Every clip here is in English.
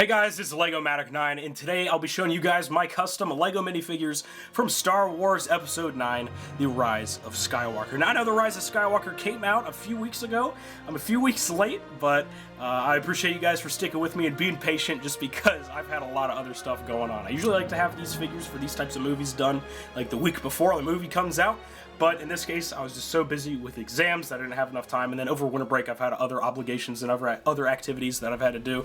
Hey guys, it's LegoMatic9, and today I'll be showing you guys my custom LEGO minifigures from Star Wars Episode 9, The Rise of Skywalker. Now I know The Rise of Skywalker came out a few weeks ago. I'm a few weeks late, but I appreciate you guys for sticking with me and being patient just because I've had a lot of other stuff going on. I usually like to have these figures for these types of movies done like the week before the movie comes out. But in this case, I was just so busy with exams that I didn't have enough time, and then over winter break, I've had other obligations and other activities that I've had to do.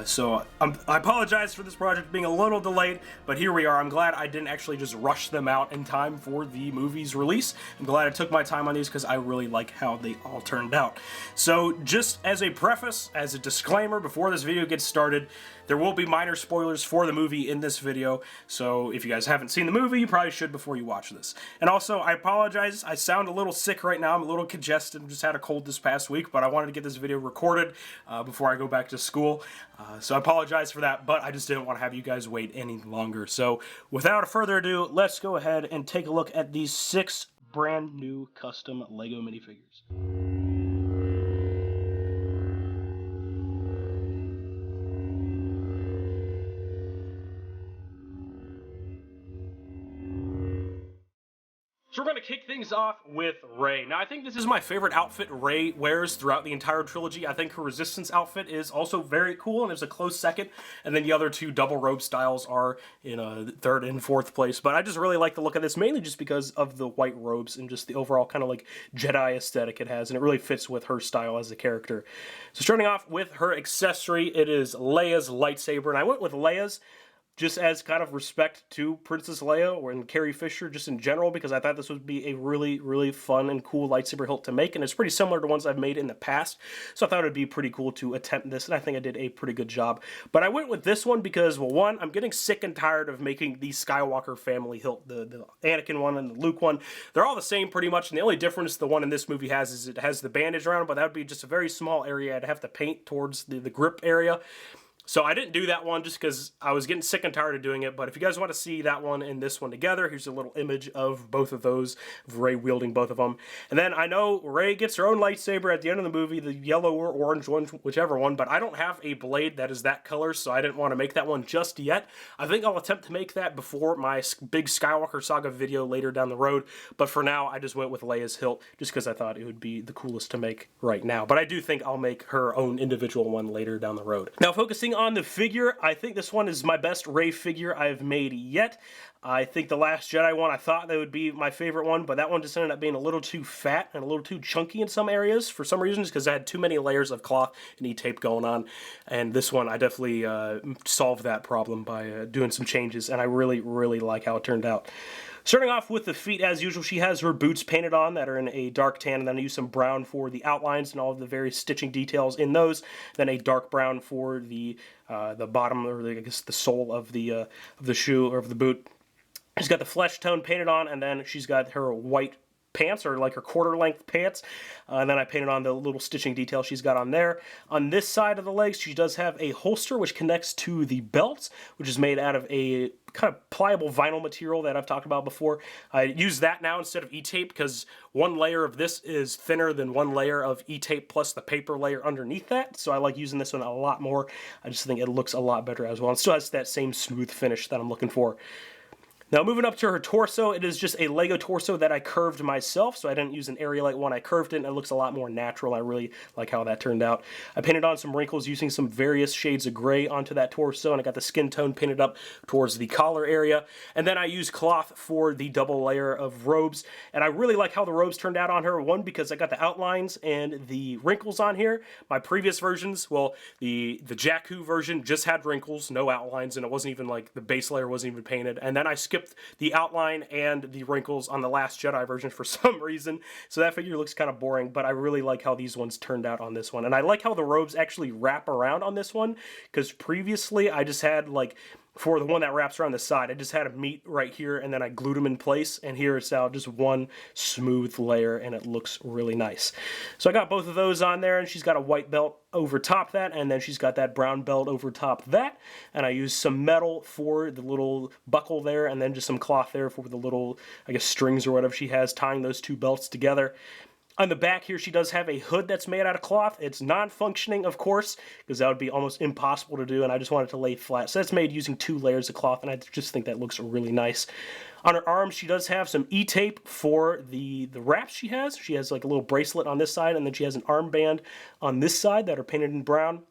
So I apologize for this project being a little delayed, but here we are. I'm glad I didn't actually just rush them out in time for the movie's release. I'm glad I took my time on these because I really like how they all turned out. So just as a preface, as a disclaimer, before this video gets started, there will be minor spoilers for the movie in this video, so if you guys haven't seen the movie, you probably should before you watch this. And also, I apologize, I sound a little sick right now, I'm a little congested, just had a cold this past week, but I wanted to get this video recorded before I go back to school, so I apologize for that, but I just didn't want to have you guys wait any longer. So, without further ado, let's go ahead and take a look at these 6 brand new custom LEGO minifigures. So we're going to kick things off with Rey. Now I think this is my favorite outfit Rey wears throughout the entire trilogy. I think her Resistance outfit is also very cool and is a close second. And then the other two double robe styles are in a third and fourth place. But I just really like the look of this, mainly just because of the white robes and just the overall kind of like Jedi aesthetic it has. And it really fits with her style as a character. So starting off with her accessory, it is Leia's lightsaber. And I went with Leia's just as kind of respect to Princess Leia and Carrie Fisher just in general, because I thought this would be a really, really fun and cool lightsaber hilt to make, and it's pretty similar to ones I've made in the past, so I thought it would be pretty cool to attempt this, and I think I did a pretty good job. But I went with this one because, well, one, I'm getting sick and tired of making the Skywalker family hilt, the Anakin one and the Luke one. They're all the same pretty much, and the only difference the one in this movie has is it has the bandage around it, but that would be just a very small area. I'd have to paint towards the grip area. So I didn't do that one just because I was getting sick and tired of doing it, but if you guys want to see that one and this one together, here's a little image of both of those, of Rey wielding both of them. And then I know Rey gets her own lightsaber at the end of the movie, the yellow or orange one, whichever one, but I don't have a blade that is that color, so I didn't want to make that one just yet. I think I'll attempt to make that before my big Skywalker Saga video later down the road, but for now I just went with Leia's hilt just because I thought it would be the coolest to make right now. But I do think I'll make her own individual one later down the road. Now focusing on the figure, I think this one is my best Rey figure I've made yet. I think the Last Jedi one, I thought that would be my favorite one, but that one just ended up being a little too fat and a little too chunky in some areas for some reasons because I had too many layers of cloth and E-tape going on. And this one, I definitely solved that problem by doing some changes, and I really, really like how it turned out. Starting off with the feet, as usual, she has her boots painted on that are in a dark tan, and then I use some brown for the outlines and all of the various stitching details in those. Then a dark brown for the bottom, or I guess the sole of the shoe or of the boot. She's got the flesh tone painted on, and then she's got her white pants, or like her quarter-length pants, and then I painted on the little stitching detail she's got on there. On this side of the legs, she does have a holster which connects to the belt, which is made out of a kind of pliable vinyl material that I've talked about before. I use that now instead of E-tape because one layer of this is thinner than one layer of E-tape plus the paper layer underneath that, so I like using this one a lot more. I just think it looks a lot better as well. It still has that same smooth finish that I'm looking for. Now moving up to her torso, it is just a Lego torso that I curved myself, so I didn't use an Aerolite one, I curved it and it looks a lot more natural. I really like how that turned out. I painted on some wrinkles using some various shades of gray onto that torso, and I got the skin tone painted up towards the collar area. And then I used cloth for the double layer of robes, and I really like how the robes turned out on her. One, because I got the outlines and the wrinkles on here. My previous versions, well, the Jakku version just had wrinkles, no outlines, and it wasn't even like, the base layer wasn't even painted. And then I skipped the outline and the wrinkles on the Last Jedi version for some reason, so that figure looks kind of boring, but I really like how these ones turned out on this one. And I like how the robes actually wrap around on this one, because previously I just had, like, for the one that wraps around the side, I just had a meat right here, and then I glued them in place, and here it's now just one smooth layer, and it looks really nice. So I got both of those on there, and she's got a white belt over top that, and then she's got that brown belt over top that, and I used some metal for the little buckle there, and then just some cloth there for the little, I guess, strings or whatever she has tying those two belts together. On the back here, she does have a hood that's made out of cloth. It's non-functioning, of course, because that would be almost impossible to do, and I just wanted to lay flat. So that's made using 2 layers of cloth, and I just think that looks really nice. On her arms, she does have some E-tape for the wraps she has. She has like a little bracelet on this side, and then she has an armband on this side that are painted in brown.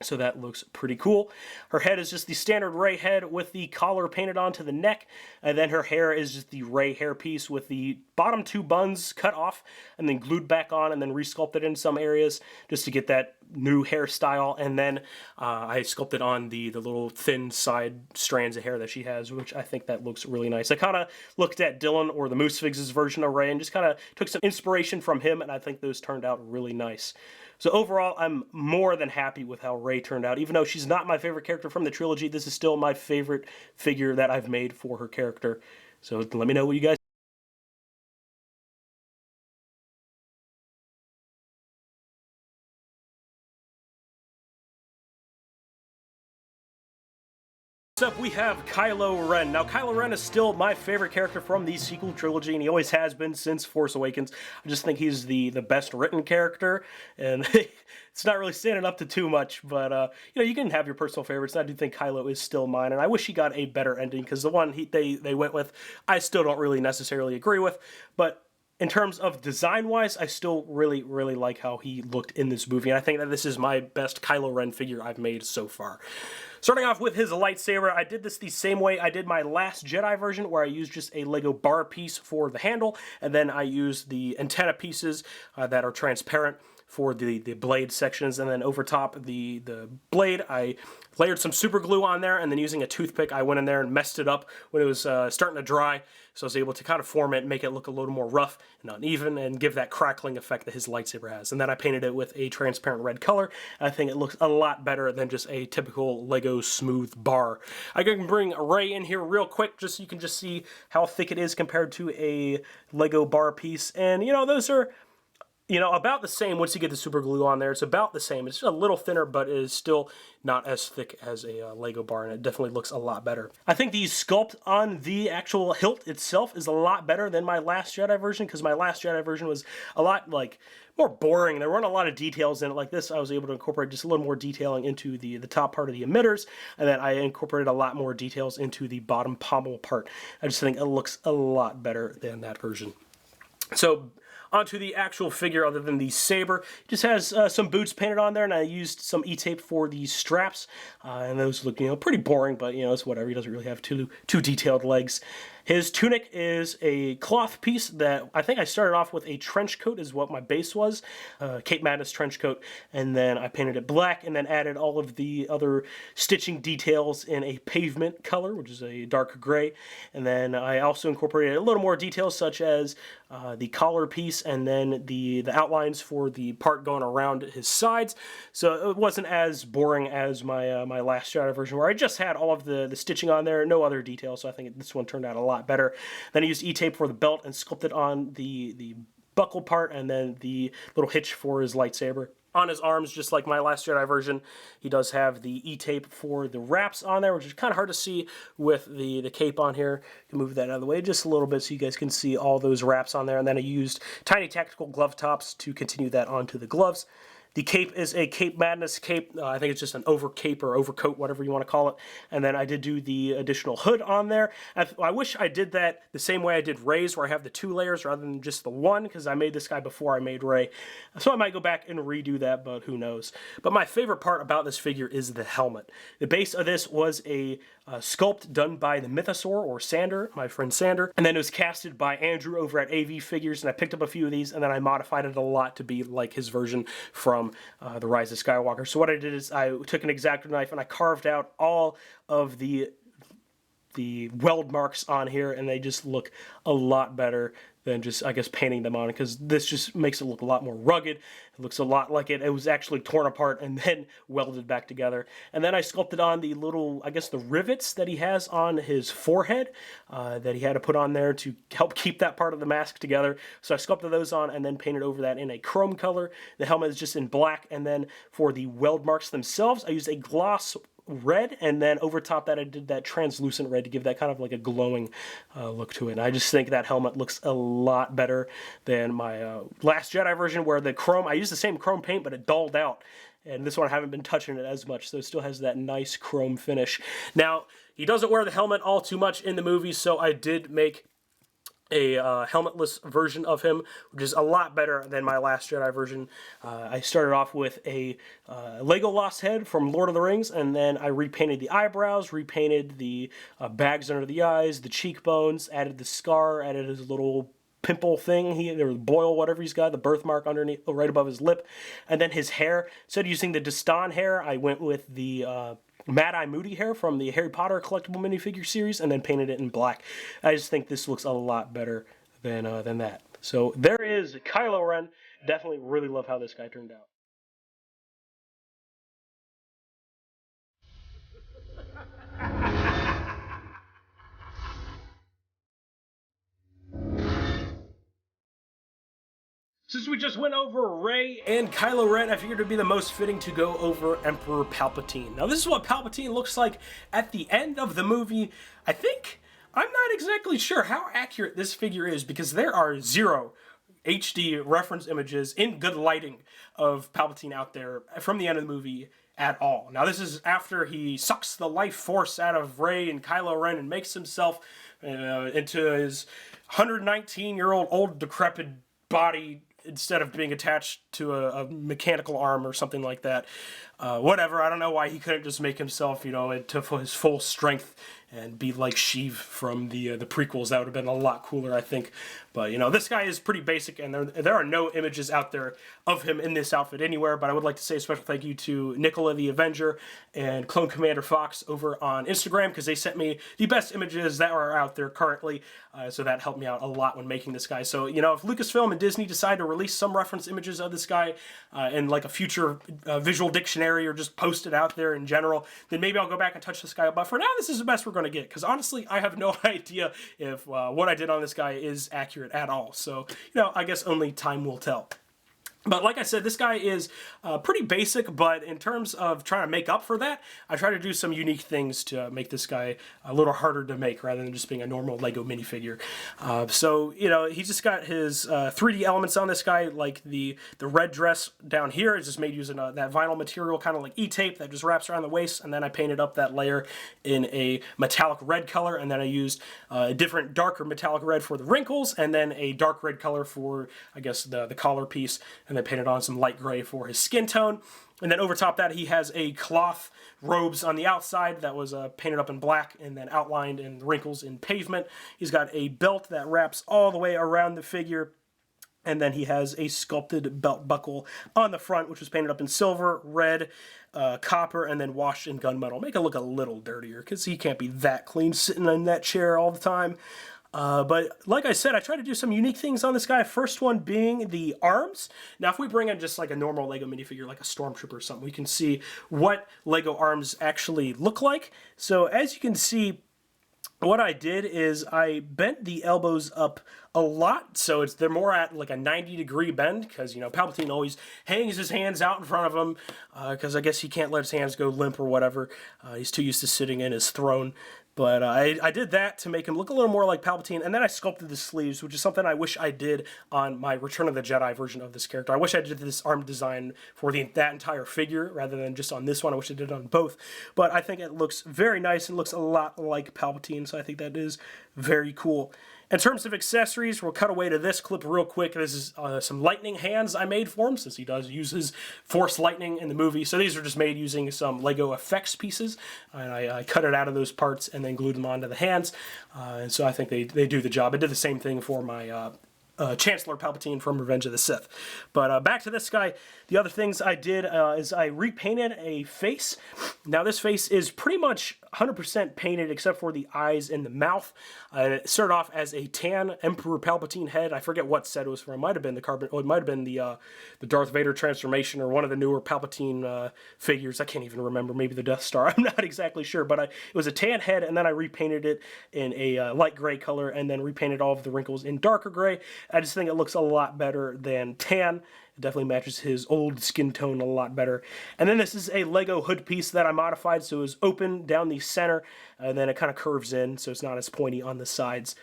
So that looks pretty cool. Her head is just the standard Rey head with the collar painted onto the neck. And then her hair is just the Rey hairpiece with the bottom 2 buns cut off and then glued back on and then resculpted in some areas just to get that new hairstyle. And then I sculpted on the little thin side strands of hair that she has, which I think that looks really nice. I kind of looked at Dylan or the Minifigures version of Rey and just kind of took some inspiration from him, and I think those turned out really nice. So overall, I'm more than happy with how Rey turned out. Even though she's not my favorite character from the trilogy, this is still my favorite figure that I've made for her character. So let me know what you guys Next up, we have Kylo Ren. Now, Kylo Ren is still my favorite character from the sequel trilogy, and he always has been since Force Awakens. I just think he's the best written character, and it's not really standing up to too much, but, you know, you can have your personal favorites, and I do think Kylo is still mine, and I wish he got a better ending, because the one they went with, I still don't really necessarily agree with, but in terms of design-wise, I still really, really like how he looked in this movie, and I think that this is my best Kylo Ren figure I've made so far. Starting off with his lightsaber, I did this the same way I did my last Jedi version, where I used just a Lego bar piece for the handle, and then I used the antenna pieces that are transparent for the blade sections, and then over top the blade, I layered some super glue on there, and then using a toothpick, I went in there and messed it up when it was starting to dry, so I was able to kind of form it and make it look a little more rough and uneven, and give that crackling effect that his lightsaber has. And then I painted it with a transparent red color. I think it looks a lot better than just a typical Lego smooth bar. I can bring Rey in here real quick, just so you can just see how thick it is compared to a Lego bar piece, and you know, those are, you know, about the same. Once you get the super glue on there, it's about the same. It's just a little thinner, but it is still not as thick as a Lego bar, and it definitely looks a lot better. I think the sculpt on the actual hilt itself is a lot better than my last Jedi version, because my last Jedi version was a lot, like, more boring. There weren't a lot of details in it. Like this, I was able to incorporate just a little more detailing into the top part of the emitters, and then I incorporated a lot more details into the bottom pommel part. I just think it looks a lot better than that version. So, onto the actual figure, other than the saber. It just has some boots painted on there, and I used some E-tape for the straps, and those look, you know, pretty boring, but, you know, it's whatever. He doesn't really have too detailed legs. His tunic is a cloth piece that I think I started off with a trench coat is what my base was, Cape Madness trench coat, and then I painted it black and then added all of the other stitching details in a pavement color, which is a dark gray, and then I also incorporated a little more details such as the collar piece and then the outlines for the part going around his sides, so it wasn't as boring as my my last Jedi version where I just had all of the stitching on there, no other details, so I think this one turned out a lot better. Then I used E-tape for the belt and sculpted on the buckle part and then the little hitch for his lightsaber. On his arms, just like my last Jedi version, he does have the E-tape for the wraps on there, which is kind of hard to see with the cape on here. You can move that out of the way just a little bit so you guys can see all those wraps on there. And then I used tiny tactical glove tops to continue that onto the gloves. The cape is a Cape Madness cape. I think it's just an over cape or overcoat, whatever you want to call it. And then I did do the additional hood on there. I wish I did that the same way I did Rey's, where I have the 2 layers rather than just the 1, because I made this guy before I made Rey. So I might go back and redo that, but who knows. But my favorite part about this figure is the helmet. The base of this was a sculpt done by TheMythosaur, or Sander, my friend Sander. And then it was casted by Andrew over at AV Figures, and I picked up a few of these, and then I modified it a lot to be like his version from the Rise of Skywalker. So what I did is I took an X-Acto knife and I carved out all of the weld marks on here, and they just look a lot better than just, I guess, painting them on, because this just makes it look a lot more rugged. It looks a lot like it was actually torn apart and then welded back together. And then I sculpted on the little, I guess, the rivets that he has on his forehead that he had to put on there to help keep that part of the mask together. So I sculpted those on and then painted over that in a chrome color. The helmet is just in black, and then for the weld marks themselves, I used a gloss red, and then over top that I did that translucent red to give that kind of like a glowing look to it. And I just think that helmet looks a lot better than my Last Jedi version, where the chrome, I used the same chrome paint, but it dulled out. And this one I haven't been touching it as much, so it still has that nice chrome finish. Now, he doesn't wear the helmet all too much in the movie, so I did make a helmetless version of him, which is a lot better than my Last Jedi version. I started off with a Legolas head from Lord of the Rings, and then I repainted the eyebrows, repainted the bags under the eyes, the cheekbones, added the scar, added his little pimple thing, there was boil, whatever he's got, the birthmark underneath, right above his lip, and then his hair. Instead of using the Destan hair, I went with the Mad Eye Moody hair from the Harry Potter collectible minifigure series, and then painted it in black. I just think this looks a lot better than that. So there is Kylo Ren. Definitely really love how this guy turned out. Since we just went over Rey and Kylo Ren, I figured it would be the most fitting to go over Emperor Palpatine. Now, this is what Palpatine looks like at the end of the movie. I'm not exactly sure how accurate this figure is, because there are 0 HD reference images in good lighting of Palpatine out there from the end of the movie at all. Now, this is after he sucks the life force out of Rey and Kylo Ren and makes himself into his 119-year-old old decrepit body, instead of being attached to a mechanical arm or something like that. Whatever, I don't know why he couldn't just make himself, into his full strength and be like Sheev from the prequels. That would have been a lot cooler, I think. But, this guy is pretty basic, and there are no images out there of him in this outfit anywhere. But I would like to say a special thank you to Nicola the Avenger and Clone Commander Fox over on Instagram, because they sent me the best images that are out there currently. So that helped me out a lot when making this guy. So, if Lucasfilm and Disney decide to release some reference images of this guy in like a future visual dictionary, or just post it out there in general, then maybe I'll go back and touch this guy up. But for now, this is the best we're going to get, because honestly, I have no idea if what I did on this guy is accurate at all. So, I guess only time will tell. But like I said, this guy is pretty basic, but in terms of trying to make up for that, I try to do some unique things to make this guy a little harder to make, rather than just being a normal Lego minifigure. So, he just got his 3D elements on this guy, like the red dress down here is just made using that vinyl material, kind of like E-tape that just wraps around the waist, and then I painted up that layer in a metallic red color, and then I used a different darker metallic red for the wrinkles, and then a dark red color for, I guess, the collar piece, and then painted on some light gray for his skin tone. And then over top that, he has a cloth robes on the outside that was painted up in black and then outlined in wrinkles in pavement. He's got a belt that wraps all the way around the figure. And then he has a sculpted belt buckle on the front, which was painted up in silver, red, copper, and then washed in gunmetal. Make it look a little dirtier, because he can't be that clean sitting in that chair all the time. But like I said, I try to do some unique things on this guy. First one being the arms. Now, if we bring in just like a normal Lego minifigure, like a Stormtrooper or something, we can see what Lego arms actually look like. So as you can see, what I did is I bent the elbows up a lot, so they're more at like a 90-degree bend, because, Palpatine always hangs his hands out in front of him, because I guess he can't let his hands go limp or whatever. He's too used to sitting in his throne. But I did that to make him look a little more like Palpatine, and then I sculpted the sleeves, which is something I wish I did on my Return of the Jedi version of this character. I wish I did this arm design for that entire figure, rather than just on this one. I wish I did it on both. But I think it looks very nice and looks a lot like Palpatine, so I think that is very cool. In terms of accessories, we'll cut away to this clip real quick. This is some lightning hands I made for him, since he does use his Force lightning in the movie. So these are just made using some Lego effects pieces, and I cut it out of those parts and then glued them onto the hands. And so I think they do the job. I did the same thing for my Chancellor Palpatine from Revenge of the Sith. But back to this guy. The other things I did is I repainted a face. Now this face is pretty much 100% painted except for the eyes and the mouth. It started off as a tan Emperor Palpatine head. I forget what set it was from. It might have been the carbon. Oh, it might have been the Darth Vader transformation, or one of the newer Palpatine figures. I can't even remember. Maybe the Death Star. I'm not exactly sure. But it was a tan head, and then I repainted it in a light gray color, and then repainted all of the wrinkles in darker gray. I just think it looks a lot better than tan. It definitely matches his old skin tone a lot better. And then this is a Lego hood piece that I modified, so it's open down the center, and then it kind of curves in, so it's not as pointy on the sides.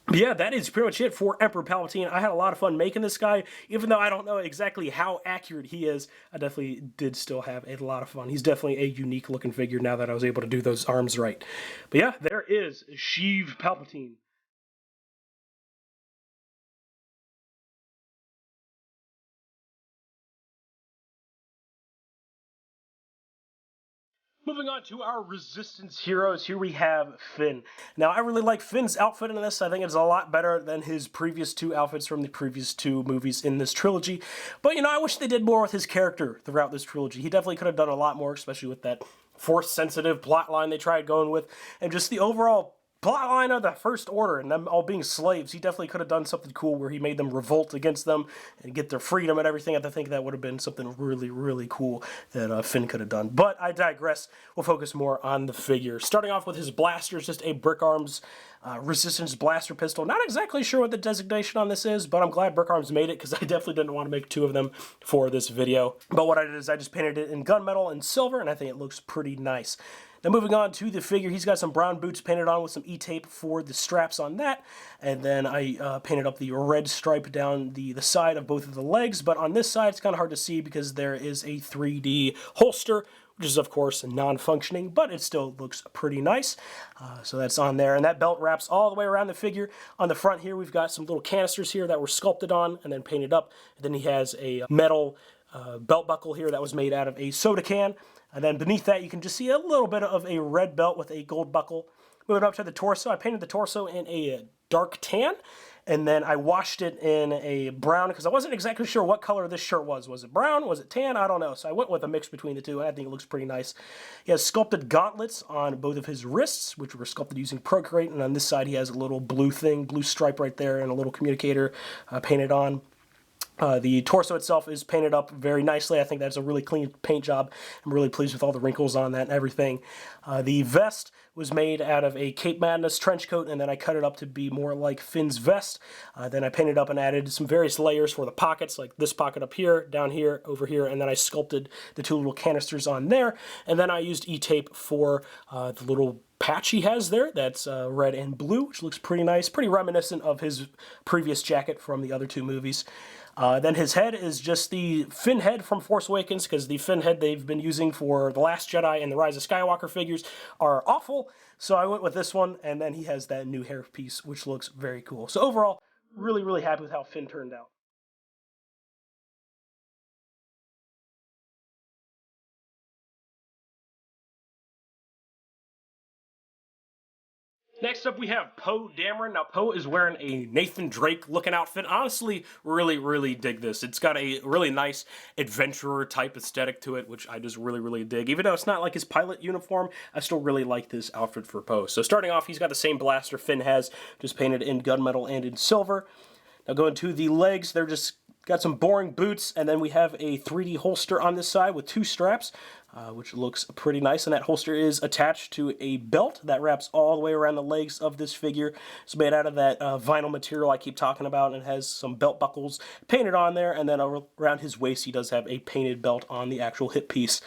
But yeah, that is pretty much it for Emperor Palpatine. I had a lot of fun making this guy. Even though I don't know exactly how accurate he is, I definitely did still have a lot of fun. He's definitely a unique looking figure now that I was able to do those arms right. But yeah, there is Sheev Palpatine. Moving on to our Resistance heroes, here we have Finn. Now, I really like Finn's outfit in this. I think it's a lot better than his previous two outfits from the previous two movies in this trilogy. But, you know, I wish they did more with his character throughout this trilogy. He definitely could have done a lot more, especially with that Force-sensitive plotline they tried going with, and just the overall plotline of the First Order and them all being slaves. He definitely could have done something cool where he made them revolt against them and get their freedom and everything. I think that would have been something really, really cool that Finn could have done. But I digress. We'll focus more on the figure. Starting off with his blaster, just a Brick Arms Resistance blaster pistol. Not exactly sure what the designation on this is, but I'm glad Brick Arms made it because I definitely didn't want to make two of them for this video. But what I did is I just painted it in gunmetal and silver, and I think it looks pretty nice. Now moving on to the figure, he's got some brown boots painted on with some E-tape for the straps on that, and then I painted up the red stripe down the side of both of the legs, but on this side it's kind of hard to see because there is a 3D holster, which is of course non-functioning, but it still looks pretty nice. So that's on there, and that belt wraps all the way around the figure. On the front here we've got some little canisters here that were sculpted on and then painted up, and then he has a metal belt buckle here that was made out of a soda can. And then beneath that, you can just see a little bit of a red belt with a gold buckle. Moving up to the torso, I painted the torso in a dark tan, and then I washed it in a brown because I wasn't exactly sure what color this shirt was. Was it brown? Was it tan? I don't know. So I went with a mix between the two, and I think it looks pretty nice. He has sculpted gauntlets on both of his wrists, which were sculpted using Procreate, and on this side he has a little blue thing, blue stripe right there, and a little communicator painted on. The torso itself is painted up very nicely. I think that's a really clean paint job. I'm really pleased with all the wrinkles on that and everything. The vest was made out of a Cape Madness trench coat, and then I cut it up to be more like Finn's vest. Then I painted up and added some various layers for the pockets, like this pocket up here, down here, over here, and then I sculpted the two little canisters on there. And then I used E-tape for the little patch he has there that's red and blue, which looks pretty nice, pretty reminiscent of his previous jacket from the other two movies. Then his head is just the Finn head from Force Awakens, because the Finn head they've been using for The Last Jedi and the Rise of Skywalker figures are awful, so I went with this one, and then he has that new hair piece, which looks very cool. So overall, really, really happy with how Finn turned out. Next up, we have Poe Dameron. Now, Poe is wearing a Nathan Drake-looking outfit. Honestly, really, really dig this. It's got a really nice adventurer-type aesthetic to it, which I just really, really dig. Even though it's not like his pilot uniform, I still really like this outfit for Poe. So starting off, he's got the same blaster Finn has, just painted in gunmetal and in silver. Now going to the legs, they're just got some boring boots, and then we have a 3D holster on this side with two straps, which looks pretty nice, and that holster is attached to a belt that wraps all the way around the legs of this figure. It's made out of that vinyl material I keep talking about, and it has some belt buckles painted on there, and then around his waist he does have a painted belt on the actual hip piece.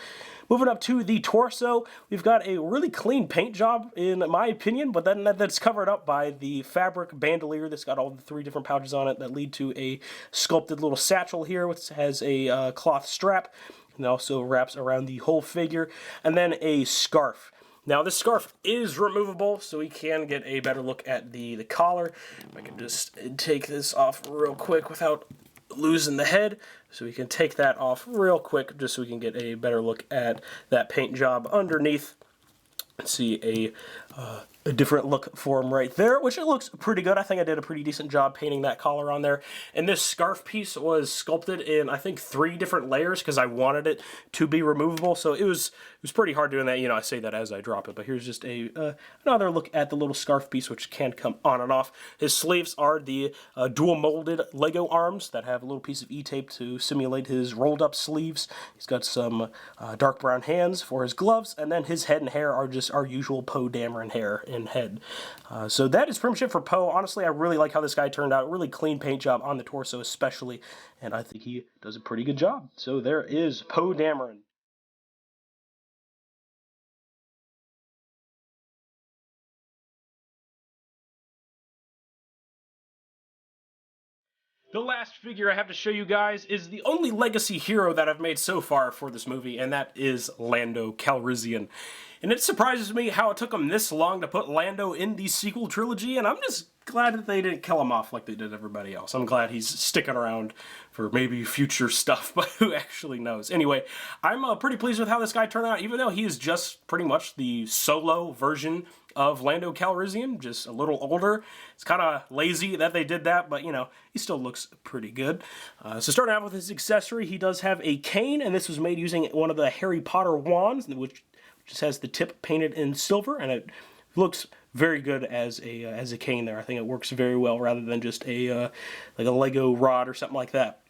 Moving up to the torso, we've got a really clean paint job, in my opinion, but then that's covered up by the fabric bandolier that's got all the three different pouches on it that lead to a sculpted little satchel here, which has a cloth strap, and also wraps around the whole figure, and then a scarf. Now, this scarf is removable, so we can get a better look at the collar. I can just take this off real quick without losing the head, so we can take that off real quick just so we can get a better look at that paint job underneath. See a different look for him right there, which it looks pretty good. I think I did a pretty decent job painting that collar on there. And this scarf piece was sculpted in, I think, 3 different layers because I wanted it to be removable. So it was pretty hard doing that. You know, I say that as I drop it, but here's just another look at the little scarf piece, which can come on and off. His sleeves are the dual molded Lego arms that have a little piece of E-tape to simulate his rolled up sleeves. He's got some dark brown hands for his gloves, and then his head and hair are just our usual Poe Dameron hair and head. So that is pretty much it for Poe. Honestly, I really like how this guy turned out. Really clean paint job on the torso especially, and I think he does a pretty good job. So there is Poe Dameron. The last figure I have to show you guys is the only legacy hero that I've made so far for this movie, and that is Lando Calrissian. And it surprises me how it took him this long to put Lando in the sequel trilogy, and I'm just glad that they didn't kill him off like they did everybody else. I'm glad he's sticking around for maybe future stuff, but who actually knows? Anyway, I'm pretty pleased with how this guy turned out, even though he is just pretty much the solo version of Lando Calrissian, just a little older. It's kind of lazy that they did that, but, you know, he still looks pretty good. So starting out with his accessory, he does have a cane, and this was made using one of the Harry Potter wands, which just has the tip painted in silver, and it looks very good as a cane there. I think it works very well rather than just a like a Lego rod or something like that.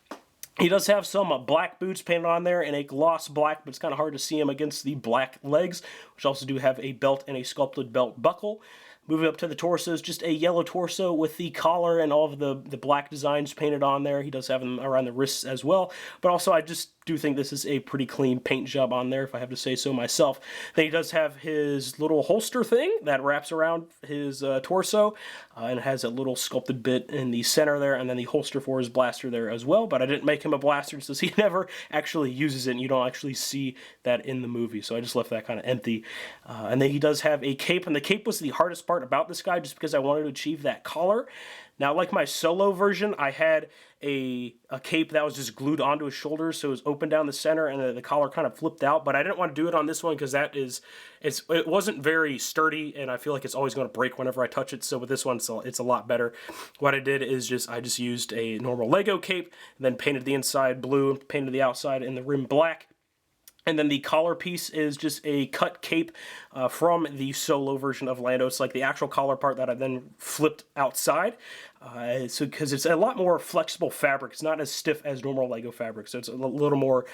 He does have some black boots painted on there in a gloss black, but it's kind of hard to see him against the black legs, which also do have a belt and a sculpted belt buckle. Moving up to the torso is just a yellow torso with the collar and all of the black designs painted on there. He does have them around the wrists as well, but also I just do think this is a pretty clean paint job on there, if I have to say so myself. Then he does have his little holster thing that wraps around his torso, and it has a little sculpted bit in the center there, and then the holster for his blaster there as well, but I didn't make him a blaster since he never actually uses it, and you don't actually see that in the movie, so I just left that kind of empty. And then he does have a cape, and the cape was the hardest part about this guy, just because I wanted to achieve that collar. Now, like my solo version, I had a cape that was just glued onto his shoulders, so it was open down the center, and the collar kind of flipped out, but I didn't want to do it on this one because it wasn't very sturdy, and I feel like it's always going to break whenever I touch it, so with this one, it's a lot better. What I did is I just used a normal Lego cape, and then painted the inside blue, painted the outside and the rim black. And then the collar piece is just a cut cape from the solo version of Lando. It's like the actual collar part that I then flipped outside. So because it's a lot more flexible fabric. It's not as stiff as normal Lego fabric. So it's a little more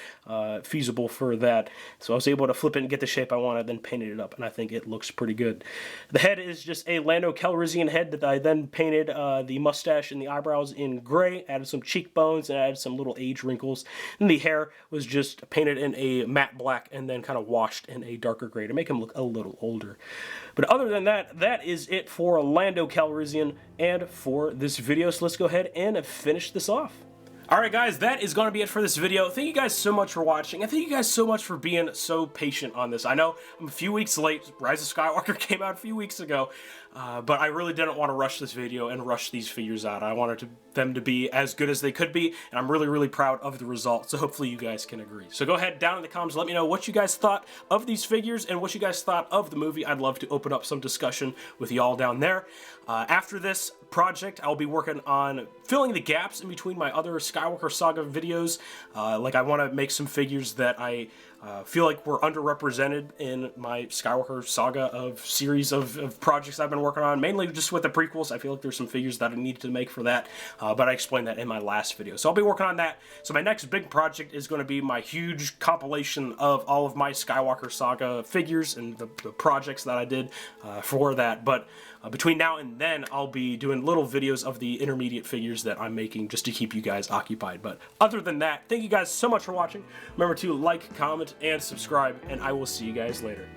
feasible for that. So I was able to flip it and get the shape I wanted, then painted it up. And I think it looks pretty good. The head is just a Lando Calrissian head that I then painted the mustache and the eyebrows in gray. Added some cheekbones and added some little age wrinkles. And the hair was just painted in a matte black and then kind of washed in a darker gray to make him look a little older. But other than that, that is it for Lando Calrissian and for this video. So let's go ahead and finish this off. Alright guys, that is going to be it for this video. Thank you guys so much for watching, and thank you guys so much for being so patient on this. I know I'm a few weeks late. Rise of Skywalker came out a few weeks ago, but I really didn't want to rush this video and rush these figures out. I wanted them to be as good as they could be, and I'm really, really proud of the result, so hopefully you guys can agree. So go ahead down in the comments, let me know what you guys thought of these figures and what you guys thought of the movie. I'd love to open up some discussion with y'all down there. After this project, I'll be working on filling the gaps in between my other Skywalker Saga videos. Like I want to make some figures that I feel like were underrepresented in my Skywalker Saga of series of projects I've been working on, mainly just with the prequels. I feel like there's some figures that I needed to make for that, but I explained that in my last video. So I'll be working on that. So my next big project is going to be my huge compilation of all of my Skywalker Saga figures and the projects that I did for that. But between now and then, I'll be doing little videos of the intermediate figures that I'm making just to keep you guys occupied. But other than that, thank you guys so much for watching. Remember to like, comment, and subscribe, and I will see you guys later.